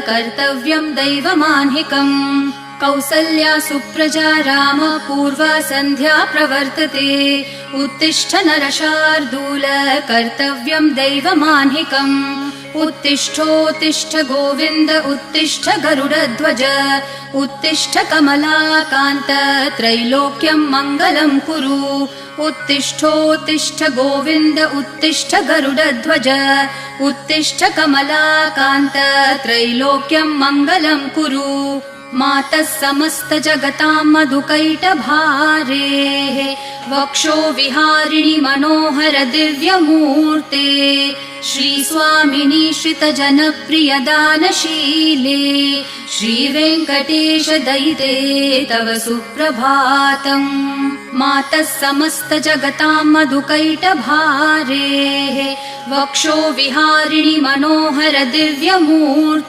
कर्तव्यं दैवमान्हिकम् कौसल्या सुप्रजा राम पूर्वा सन्ध्या प्रवर्तते उत्तिष्ठ नरशार्दूल कर्तव्यं दैवमान्हिकम् उत्तिष्ठोत्तिष्ठ गोविन्द उत्तिष्ठ गरुडध्वज उत्तिष्ठ कमलाकान्त त्रैलोक्यं मङ्गलं कुरु उत्तिष्ठोत्तिष्ठ गोविन्द उत्तिष्ठ गरुडध्वज उत्तिष्ठ कमलाकान्त त्रैलोक्यं मङ्गलं कुरु मातः समस्त जगतां मधुकैटभारेः वक्षो विहारिणि मनोहर दिव्यमूर्ते श्रीस्वामिनि श्रितजनप्रिय दानशीले श्रीवेङ्कटेश दयिते तव सुप्रभातम् मातः समस्त जगतां मधुकैटभारेः वक्षो विहारिणि मनोहर दिव्यमूर्ते